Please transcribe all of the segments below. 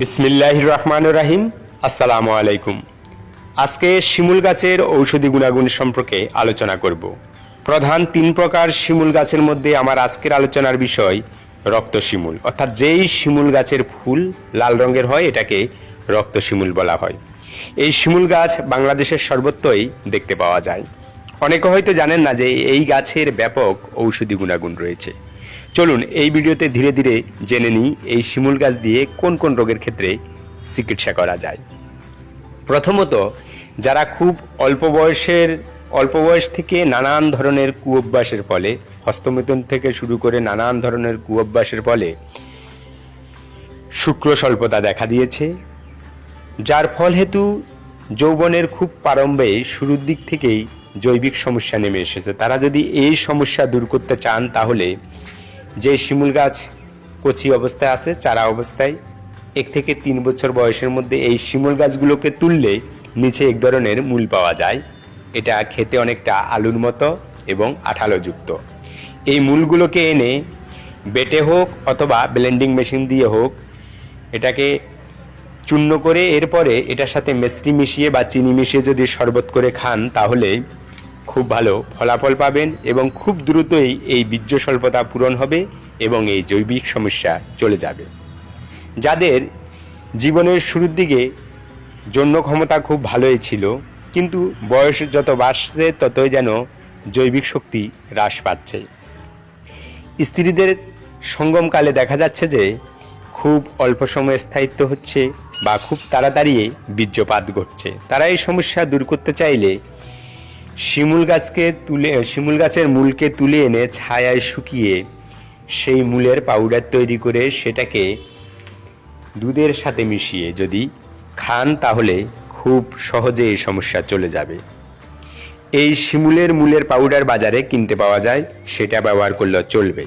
বিসমিল্লাহির রহমানির রহিম। আসসালামু আলাইকুম। আজকে শিমুল গাছের ঔষধি গুণাগুণ সম্পর্কে আলোচনা করব। প্রধান 3 প্রকার শিমুল গাছের মধ্যে আমার আজকের আলোচনার বিষয় রক্ত শিমুল, অর্থাৎ যেই শিমুল গাছের ফুল লাল রঙের হয় এটাকে রক্ত শিমুল বলা হয়। এই শিমুল গাছ বাংলাদেশের সর্বত্রই দেখতে পাওয়া যায়। অনেকে হয়তো জানেন না যে এই গাছের ব্যাপক ঔষধি গুণাগুণ রয়েছে। চলুন এই ভিডিওতে ধীরে ধীরে জেনে নিই এই শিমুল গাছ দিয়ে কোন কোন রোগের ক্ষেত্রে চিকিৎসা করা যায়। প্রথমত, যারা খুব অল্প বয়স থেকে নানান ধরনের কুঅভ্যাসের ফলে, হস্তমিথুন থেকে শুরু করে নানান ধরনের কুঅভ্যাসের ফলে শুক্র স্বল্পতা দেখা দিয়েছে, যার ফল হেতু যৌবনের খুব প্রারম্ভে শুরুর দিক থেকেই জৈবিক সমস্যা নেমে এসেছে, তারা যদি এই সমস্যা দূর করতে চান তাহলে যে শিমুল গাছ কচি অবস্থায় আছে, চারা অবস্থায় 1 থেকে 3 বছর বয়সের মধ্যে এই শিমুল গাছগুলোকে তুললে নিচে এক ধরনের মূল পাওয়া যায়। এটা খেতে অনেকটা আলুর মতো এবং আঠালোযুক্ত। এই মূলগুলোকে এনে বেটে হোক অথবা ব্লেন্ডিং মেশিন দিয়ে হোক এটাকে চূর্ণ করে এরপরে এটার সাথে মিশ্রি মিশিয়ে বা চিনি মিশিয়ে যদি শরবত করে খান তাহলে খুব ভালো ফলাফল পাবেন এবং খুব দ্রুতই এই বীর্য স্বল্পতা পূরণ হবে এবং এই জৈবিক সমস্যা চলে যাবে। যাদের জীবনের শুরুর দিকে যৌন ক্ষমতা খুব ভালোই ছিল, কিন্তু বয়স যত বাড়ছে ততই যেন জৈবিক শক্তি হ্রাস পাচ্ছে। স্ত্রীদের সঙ্গমকালে দেখা যাচ্ছে যে খুব অল্প সময়ে স্থায়িত্ব হচ্ছে বা খুব তাড়াতাড়ি বীর্যপাত ঘটছে। তারা এই সমস্যা দূর করতে চাইলে শিমুল গাছের মূলকে তুলে এনে ছায়ায় শুকিয়ে সেই মূলের পাউডার তৈরি করে সেটাকে দুধের সাথে মিশিয়ে যদি খান তাহলে খুব সহজে এই সমস্যা চলে যাবে। এই শিমুলের মূলের পাউডার বাজারে কিনতে পাওয়া যায়, সেটা ব্যবহার করলে চলবে।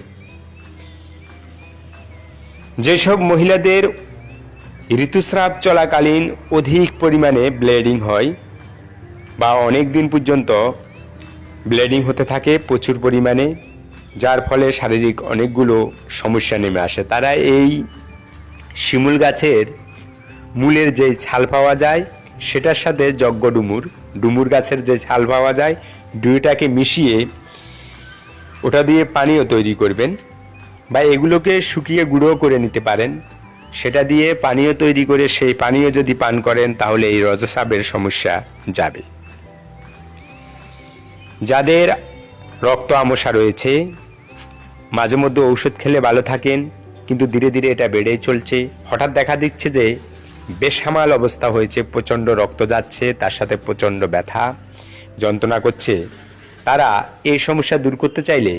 যেসব মহিলাদের ঋতুস্রাব চলাকালীন অধিক পরিমাণে ব্লিডিং হয় বা অনেক দিন পর্যন্ত ব্লিডিং হতে থাকে প্রচুর পরিমাণে, যার ফলে শারীরিক অনেকগুলো সমস্যা নেমে আসে, তারা এই শিমুল গাছের মূলের যে ছাল পাওয়া যায় সেটার সাথে যজ্ঞ ডুমুর গাছের যে ছাল পাওয়া যায় দুইটাকে মিশিয়ে ওটা দিয়ে পানীয় তৈরি করবেন বা এগুলোকে শুকিয়ে গুঁড়ো করে নিতে পারেন। সেটা দিয়ে পানীয় তৈরি করে সেই পানীয় যদি পান করেন তাহলে এই রজস্রাবের সমস্যা যাবে। যাদের রক্ত আমসা রয়েছে, মাঝে মধ্যে ঔষধ খেলে ভালো থাকেন কিন্তু ধীরে ধীরে এটা বেড়েই চলছে, হঠাৎ দেখা দিচ্ছে যে বেসামাল অবস্থা হয়েছে, প্রচণ্ড রক্ত যাচ্ছে, তার সাথে প্রচণ্ড ব্যথা যন্ত্রণা করছে, তারা এই সমস্যা দূর করতে চাইলে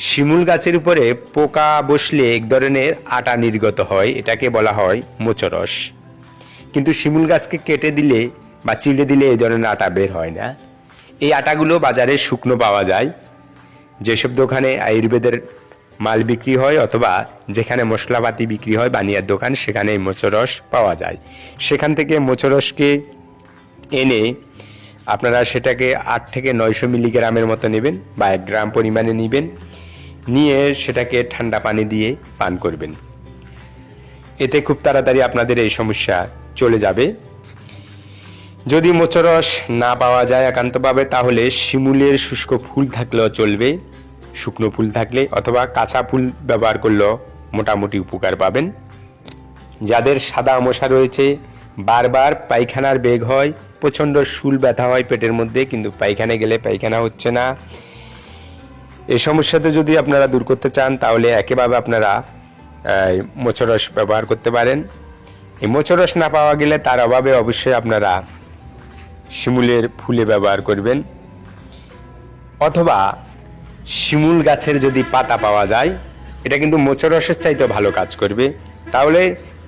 শিমুল গাছের উপরে পোকা বসলে এক ধরনের আটা নির্গত হয়, এটাকে বলা হয় মোচরস। কিন্তু শিমুল গাছকে কেটে দিলে বা চিড়ে দিলে এই ধরনের আটা বের হয় না। এই আটাগুলো বাজারে শুকনো পাওয়া যায়, যেসব দোকানে আয়ুর্বেদের মাল বিক্রি হয় অথবা যেখানে মশলাপাতি বিক্রি হয় বানিয়ার দোকান, সেখানে এই মোচরস পাওয়া যায়। সেখান থেকে মোচরসকে এনে আপনারা সেটাকে 8 থেকে 900 মিলিগ্রামের মতো নেবেন বা 1 গ্রাম পরিমাণে নেবেন, নিয়ে সেটাকে ঠান্ডা পানি দিয়ে পান করবেন। এতে খুব তাড়াতাড়ি আপনাদের এই সমস্যা চলে যাবে। যদি মোচরস না পাওয়া যায় একান্তভাবে তাহলে শিমুলের শুষ্ক ফুল থাকলেও চলবে, শুকনো ফুল থাকলে, অথবা কাঁচা ফুল ব্যবহার করলেও মোটামুটি উপকার পাবেন। যাদের সাদা আমসা রয়েছে, বারবার পায়খানার বেগ হয়, প্রচণ্ড শুল ব্যথা হয় পেটের মধ্যে কিন্তু পায়খানা গেলে পায়খানা হচ্ছে না, এই সমস্যাতে যদি আপনারা দূর করতে চান তাহলে একেভাবে আপনারা মোচরস ব্যবহার করতে পারেন। এই মোচরস না পাওয়া গেলে তার অভাবে অবশ্যই আপনারা শিমুলের ফুলে ব্যবহার করবেন, অথবা শিমুল গাছের যদি পাতা পাওয়া যায় এটা কিন্তু মোচরসের চাইতে ভালো কাজ করবে। তাহলে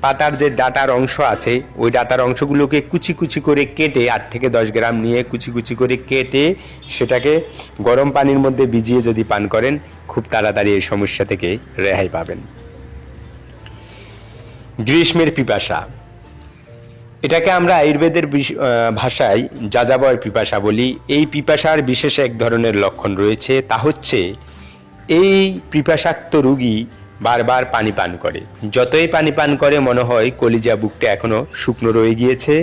পাতার যে ডাটার অংশ আছে ওই ডাটার অংশগুলোকে কুচি কুচি করে কেটে 8 থেকে 10 গ্রাম নিয়ে কুচি কুচি করে কেটে সেটাকে গরম পানির মধ্যে ভিজিয়ে যদি পান করেন খুব তাড়াতাড়ি এই সমস্যা থেকে রেহাই পাবেন। গ্রীষ্মের পিপাসা, এটাকে আমরা আয়ুর্বেদের ভাষায় যাযাবর পিপাসা বলি। এই পিপাসার বিশেষ এক ধরনের লক্ষণ রয়েছে, তা হচ্ছে এই পিপাসাক্ত রোগী বারবার পানি পান করে। যতই পানি পান করে মনে হয় কলিজা বুকটা এখনো শুকনো রয়ে গিয়েছে,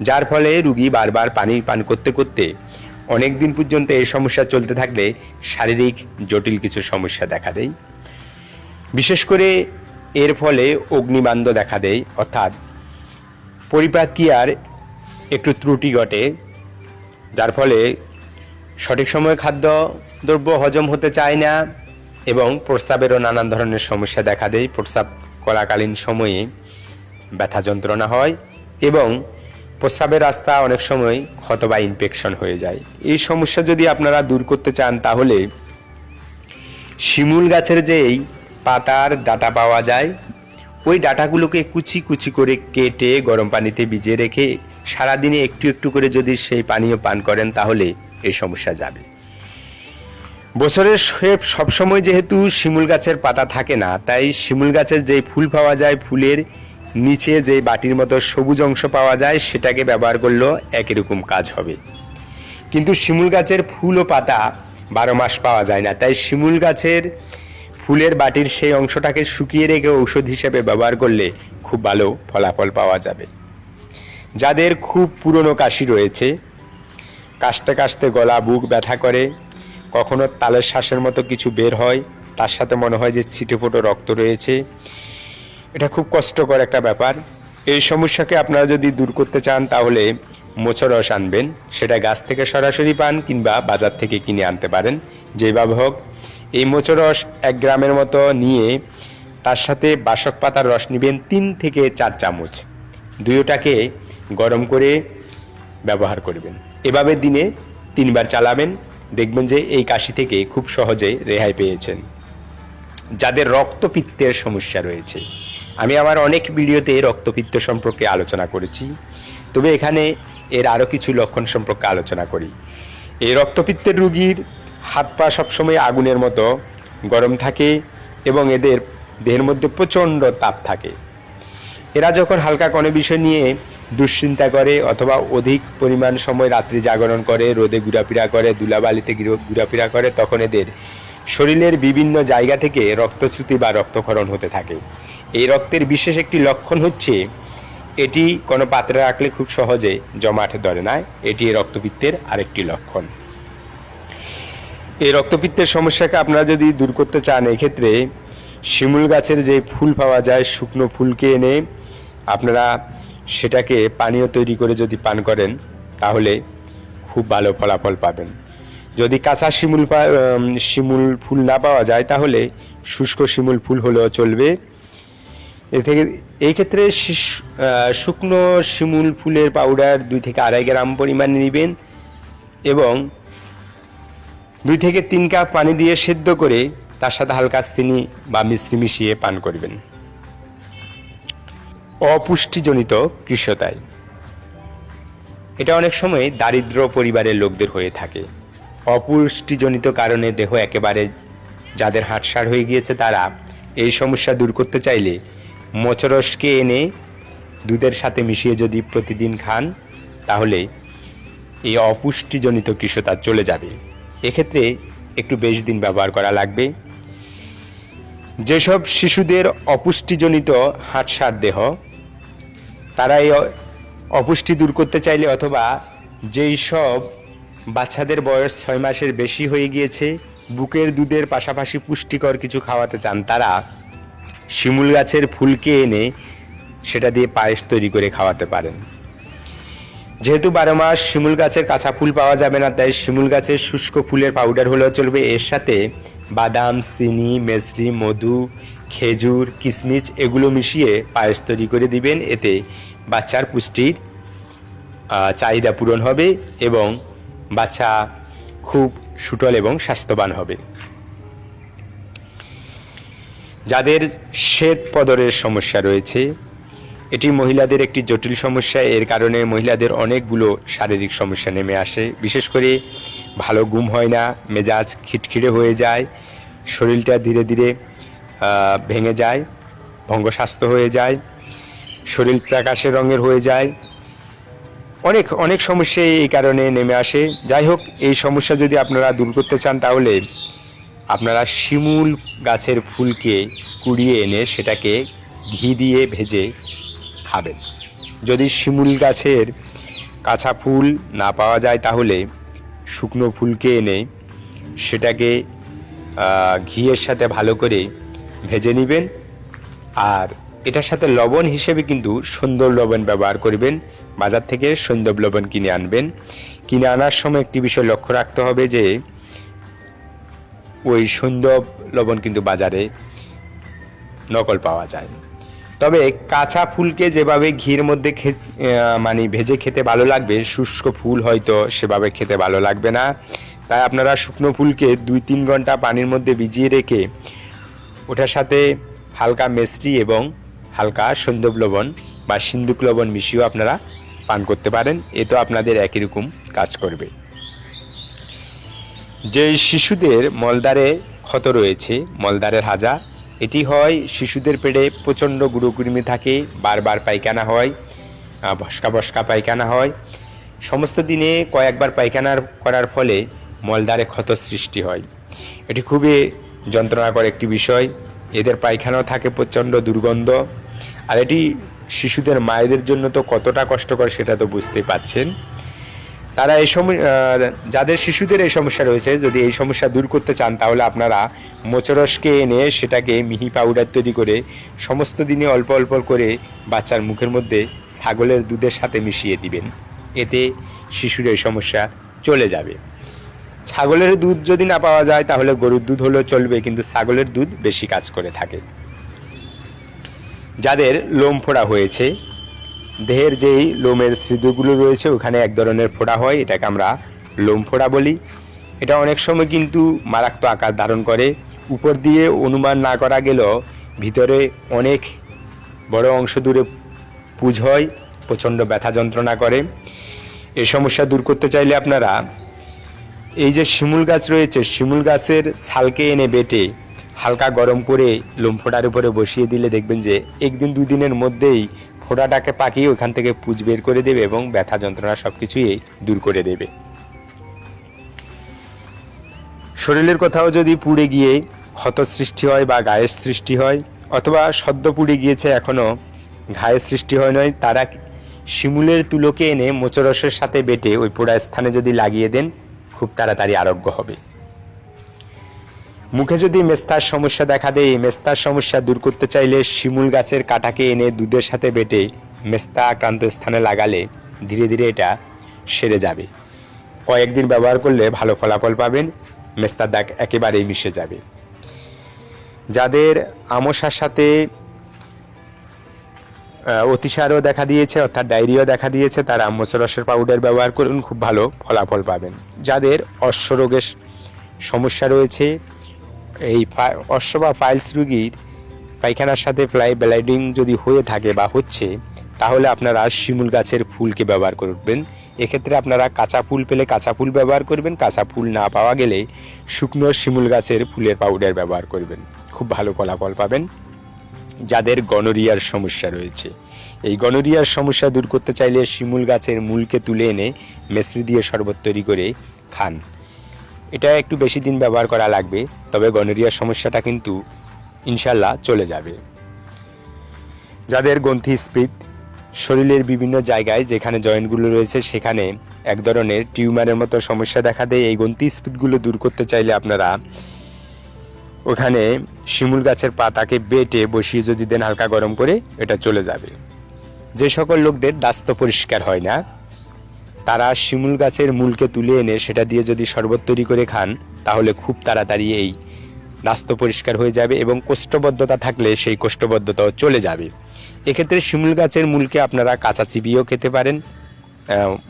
যার ফলে রুগী বারবার পানি পান করতে করতে অনেক দিন পর্যন্ত এই সমস্যা চলতে থাকলে শারীরিক জটিল কিছু সমস্যা দেখা দেয়। বিশেষ করে এর ফলে অগ্নিবান্ড দেখা দেয়, অর্থাৎ পরিপাক্রিয়ার একটু ত্রুটি ঘটে, যার ফলে সঠিক সময়ে খাদ্যদ্রব্য হজম হতে চায় না এবং প্রস্রাবেরও নানান ধরনের সমস্যা দেখা দেয়। প্রস্রাব করাকালীন সময়ে ব্যথা যন্ত্রণা হয় এবং প্রস্রাবের রাস্তা অনেক সময় ক্ষত বা ইনফেকশন হয়ে যায়। এই সমস্যা যদি আপনারা দূর করতে চান তাহলে শিমুল গাছের যেই পাতার ডাঁটা পাওয়া যায়, ওই ডাঁটাগুলোকে কুচি কুচি করে কেটে গরম পানিতে ভিজিয়ে রেখে সারাদিনে একটু একটু করে যদি সেই পানীয় পান করেন তাহলে এই সমস্যা যাবে। বছরের সবসময় যেহেতু শিমুল গাছের পাতা থাকে না, তাই শিমুল গাছের যে ফুল পাওয়া যায়, ফুলের নিচে যে বাটির মতো সবুজ অংশ পাওয়া যায়, সেটাকে ব্যবহার করলেও একই রকম কাজ হবে। কিন্তু শিমুল গাছের ফুল ও পাতা 12 মাস পাওয়া যায় না, তাই শিমুল গাছের ফুলের বাটির সেই অংশটাকে শুকিয়ে রেখে ঔষধ হিসেবে ব্যবহার করলে খুব ভালো ফলাফল পাওয়া যাবে। যাদের খুব পুরনো কাশি রয়েছে, কাশতে কাশতে গলা বুক ব্যথা করে, কখনো তালের শ্বাসের মতো কিছু বের হয়, তার সাথে মনে হয় যে ছিটেফোঁটো রক্ত রয়েছে, এটা খুব কষ্টকর একটা ব্যাপার। এই সমস্যাকে আপনারা যদি দূর করতে চান তাহলে মোচা রস আনবেন, সেটা গাছ থেকে সরাসরি পান কিংবা বাজার থেকে কিনে আনতে পারেন। যেভাবে হোক এই মোচা রস 1 গ্রামের মতো নিয়ে তার সাথে বাসক পাতার রস নেবেন 3 থেকে 4 চামচ, দুইটাকে গরম করে ব্যবহার করবেন। এভাবে দিনে 3 বার চালাবেন, দেখবেন যে এই কাশি থেকে খুব সহজে রেহাই পেয়েছেন। যাদের রক্তপিত্তের সমস্যা রয়েছে, আমি আমার অনেক ভিডিওতে রক্তপিত্ত সম্পর্কে আলোচনা করেছি, তবে এখানে এর আরও কিছু লক্ষণ সম্পর্কে আলোচনা করি। এই রক্তপিত্তের রোগীর হাত পা সবসময় আগুনের মতো গরম থাকে এবং এদের দেহের মধ্যে প্রচণ্ড তাপ থাকে। এরা যখন হালকা কোনো বিষয় নিয়ে দুশ্চিন্তা করে অথবা অধিক পরিমাণ সময় রাত্রি জাগরণ করে, রোদে ঘোরাফেরা করে, ধুলাবালিতে ঘোরাফেরা করে, তখন এদের শরীরের বিভিন্ন জায়গা থেকে রক্তচ্যুতি বা রক্তক্ষরণ হতে থাকে। এই রক্তের বিশেষ একটি লক্ষণ হচ্ছে এটি কোনো পাত্রে রাখলে খুব সহজে জমাট ধরে না, এটি রক্তপিত্তের আরেকটি লক্ষণ। এই রক্তপিত্তের সমস্যাকে আপনারা যদি দূর করতে চান, এক্ষেত্রে শিমুল গাছের যে ফুল পাওয়া যায়, শুকনো ফুলকে এনে আপনারা সেটাকে পানীয় তৈরি করে যদি পান করেন তাহলে খুব ভালো ফলাফল পাবেন। যদি কাঁচা শিমুল ফুল না পাওয়া যায় তাহলে শুষ্ক শিমুল ফুল হলেও চলবে। এই ক্ষেত্রে শুকনো শিমুল ফুলের পাউডার 2 থেকে 2.5 গ্রাম পরিমাণ নেবেন এবং 2 থেকে 3 কাপ পানি দিয়ে সেদ্ধ করে তার সাথে হালকা চিনি বা মিশ্রি মিশিয়ে পান করবেন। অপুষ্টিজনিত কৃশতায়, এটা অনেক সময় দারিদ্র পরিবারের লোকদের হয়ে থাকে। অপুষ্টিজনিত কারণে দেহ একেবারে যাদের হাঁটসার হয়ে গিয়েছে, তারা এই সমস্যা দূর করতে চাইলে মোচা রসকে এনে দুধের সাথে মিশিয়ে যদি প্রতিদিন খান তাহলে এই অপুষ্টিজনিত কৃশতা চলে যাবে। এক্ষেত্রে একটু বেশি দিন ব্যবহার করা লাগবে। যেসব শিশুদের অপুষ্টিজনিত হাঁটসার দেহ, তারা এই অপুষ্টি দূর করতে চাইলে অথবা যেই সব বাচ্চাদের বয়স 6 মাসের বেশি হয়ে গিয়েছে, বুকের দুধের পাশাপাশি পুষ্টিকর কিছু খাওয়াতে চান, তারা শিমুল গাছের ফুলকে এনে সেটা দিয়ে পায়েস তৈরি করে খাওয়াতে পারেন। যেহেতু 12 মাস শিমুল গাছের কাঁচা ফুল পাওয়া যাবে না, তাই শিমুল গাছের শুষ্ক ফুলের পাউডার হলেও চলবে। এর সাথে বাদাম, চিনি, মেসরি, মধু, খেজুর, কিশমিশ এগুলো মিশিয়ে পায়েস তৈরি করে দিবেন। এতে বাচ্চার পুষ্টির চাহিদা পূরণ হবে এবং বাচ্চা খুব সুটল এবং স্বাস্থ্যবান হবে। যাদের শ্বেত পদরের সমস্যা রয়েছে, এটি মহিলাদের একটি জটিল সমস্যা। এর কারণে মহিলাদের অনেকগুলো শারীরিক সমস্যা নেমে আসে। বিশেষ করে ভালো ঘুম হয় না, মেজাজ খিটখিটে হয়ে যায়, শরীরটা ধীরে ধীরে ভেঙে যায়, ভঙ্গস্বাস্থ্য হয়ে যায়, শরীর প্রাকাশের রঙের হয়ে যায়, অনেক সমস্যা এই কারণে নেমে আসে। যাই হোক, এই সমস্যা যদি আপনারা দূর করতে চান তাহলে আপনারা শিমুল গাছের ফুলকে কুড়িয়ে এনে সেটাকে ঘি দিয়ে ভেজে খাবেন। যদি শিমুল গাছের কাঁচা ফুল না পাওয়া যায় তাহলে শুকনো ফুলকে এনে সেটাকে ঘিয়ের সাথে ভালো করে ভেজে নেবেন। আর এটার সাথে লবণ হিসেবে কিন্তু সন্দব লবণ ব্যবহার করবেন। বাজার থেকে সন্দব লবণ কিনে আনবেন। কিনে আনার সময় একটি বিষয় লক্ষ্য রাখতে হবে যে ওই সন্দব লবণ কিন্তু বাজারে নকল পাওয়া যায়। তবে কাঁচা ফুলকে যেভাবে ঘির মধ্যে মানে ভেজে খেতে ভালো লাগবে, শুষ্ক ফুল হয়তো সেভাবে খেতে ভালো লাগবে না। তাই আপনারা শুকনো ফুলকে 2-3 ঘন্টা পানির মধ্যে ভিজিয়ে রেখে ওটার সাথে হালকা মেসরি এবং হালকা সন্দব লবণ বা সিন্দুক লবণ মিশিয়েও আপনারা পান করতে পারেন। এ তো আপনাদের একই রকম কাজ করবে। যে শিশুদের মলদ্বারে ক্ষত রয়েছে, মলদ্বারের হাজা, এটি হয় শিশুদের পেটে প্রচণ্ড গুঁড়োকৃমি থাকে, বারবার পায়খানা হয়, বসকা বসকা পায়খানা হয়, সমস্ত দিনে কয়েকবার পায়খানা করার ফলে মলদ্বারে ক্ষত সৃষ্টি হয়। এটি খুবই যন্ত্রণাকর একটি বিষয়। এদের পায়খানাও থাকে প্রচণ্ড দুর্গন্ধ। আর এটি শিশুদের মায়েদের জন্য তো কতটা কষ্টকর সেটা তো বুঝতেই পারছেন। তারা এই যাদের শিশুদের এই সমস্যা রয়েছে, যদি এই সমস্যা দূর করতে চান তাহলে আপনারা মোচরসকে এনে সেটাকে মিহি পাউডার তৈরি করে সমস্ত দিনে অল্প অল্প করে বাচ্চার মুখের মধ্যে ছাগলের দুধের সাথে মিশিয়ে দিবেন। এতে শিশুর এই সমস্যা চলে যাবে। ছাগলের দুধ যদি না পাওয়া যায় তাহলে গরুর দুধ হলেও চলবে, কিন্তু ছাগলের দুধ বেশি কাজ করে থাকে। যাদের লোম ফোড়া হয়েছে, দেহের যেই লোমের ছিদ্রগুলো রয়েছে ওখানে এক ধরনের ফোড়া হয়, এটাকে আমরা লোম ফোড়া বলি। এটা অনেক সময় কিন্তু মারাত্মক আকার ধারণ করে। উপর দিয়ে অনুমান না করা গেলেও ভিতরে অনেক বড় অংশ দূরে পুঁজ হয়, প্রচণ্ড ব্যথা যন্ত্রণা করে। এই সমস্যা দূর করতে চাইলে আপনারা এই যে শিমুল গাছ রয়েছে, শিমুল গাছের ছালকে এনে বেটে হালকা গরম করে লোম ফোড়ার উপরে বসিয়ে দিলে দেখবেন যে 1-2 দিনের মধ্যেই ফোড়াটাকে পাকিয়ে ওখান থেকে পুঁজ বের করে দেবে এবং ব্যথা যন্ত্রণা সব কিছুই দূর করে দেবে। শরীরের কোথাও যদি পুড়ে গিয়ে ক্ষত সৃষ্টি হয় বা গায়ের সৃষ্টি হয়, অথবা সদ্য পুড়ে গিয়েছে এখনও ঘায়ের সৃষ্টি হয় নয়, তারা শিমুলের তুলোকে এনে মোচরসের সাথে বেটে ওই পোড়া স্থানে যদি লাগিয়ে দেন খুব তাড়াতাড়ি আরোগ্য হবে। মুখে যদি মেস্তার সমস্যা দেখা দেয়, মেস্তার সমস্যা দূর করতে চাইলে শিমুল গাছের কাঁটাকে এনে দুধের সাথে বেটে মেস্তা আক্রান্ত স্থানে লাগালে ধীরে ধীরে এটা সেরে যাবে। কয়েকদিন ব্যবহার করলে ভালো ফলাফল পাবেন, মেস্তার দাগ একেবারেই মিশে যাবে। যাদের আমশার সাথে অতিসারও দেখা দিয়েছে অর্থাৎ ডায়রিয়াও দেখা দিয়েছে, তারা মোচরসের পাউডার ব্যবহার করুন, খুব ভালো ফলাফল পাবেন। যাদের অশ্বরোগের সমস্যা রয়েছে, এই অশ্ব বা পাইলস রোগীর পায়খানার সাথে ব্লিডিং যদি হয়ে থাকে বা হচ্ছে, তাহলে আপনারা শিমুল গাছের ফুলকে ব্যবহার করবেন। এক্ষেত্রে আপনারা কাঁচা ফুল পেলে কাঁচা ফুল ব্যবহার করবেন, কাঁচা ফুল না পাওয়া গেলে শুকনো শিমুল গাছের ফুলের পাউডার ব্যবহার করবেন, খুব ভালো ফলাফল পাবেন। যাদের গনোরিয়ার সমস্যা রয়েছে, এই গনোরিয়ার সমস্যা দূর করতে চাইলে শিমুল গাছের মূলকে তুলে এনে মেসরি দিয়ে শরবত তৈরি করে খান। এটা একটু বেশি দিন ব্যবহার করা লাগবে, তবে গনোরিয়ার সমস্যাটা কিন্তু ইনশাল্লাহ চলে যাবে। যাদের গ্রন্থি স্ফীত, শরীরের বিভিন্ন জায়গায় যেখানে জয়েন্টগুলো রয়েছে সেখানে এক ধরনের টিউমারের মতো সমস্যা দেখা দেয়, এই গ্রন্থি স্ফীতগুলো দূর করতে চাইলে আপনারা ওখানে শিমুল গাছের পাতাকে বেটে বসিয়ে যদি দেন হালকা গরম করে, এটা চলে যাবে। যে সকল লোকদের দাস্ত পরিষ্কার হয় না, তারা শিমুল গাছের মূলকে তুলে এনে সেটা দিয়ে যদি শরবত তৈরি করে খান তাহলে খুব তাড়াতাড়ি এই দাস্ত পরিষ্কার হয়ে যাবে এবং কোষ্ঠবদ্ধতা থাকলে সেই কোষ্ঠবদ্ধতাও চলে যাবে। এক্ষেত্রে শিমুল গাছের মূলকে আপনারা কাঁচা চিবিয়েও খেতে পারেন,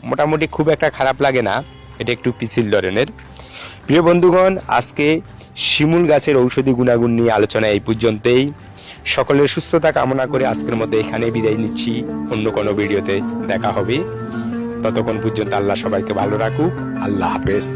মোটামুটি খুব একটা খারাপ লাগে না, এটা একটু পিছিল ধরনের। প্রিয় বন্ধুগণ, আজকে শিমুল গাছের ঔষধি গুণাগুণ নিয়ে আলোচনা এই পর্যন্তই। সকলের সুস্থতা কামনা করে আজকের মধ্যে এখানে বিদায় নিচ্ছি। অন্য কোনো ভিডিওতে দেখা হবে, ততক্ষণ পর্যন্ত আল্লাহ সবাইকে ভালো রাখুক। আল্লাহ হাফেজ।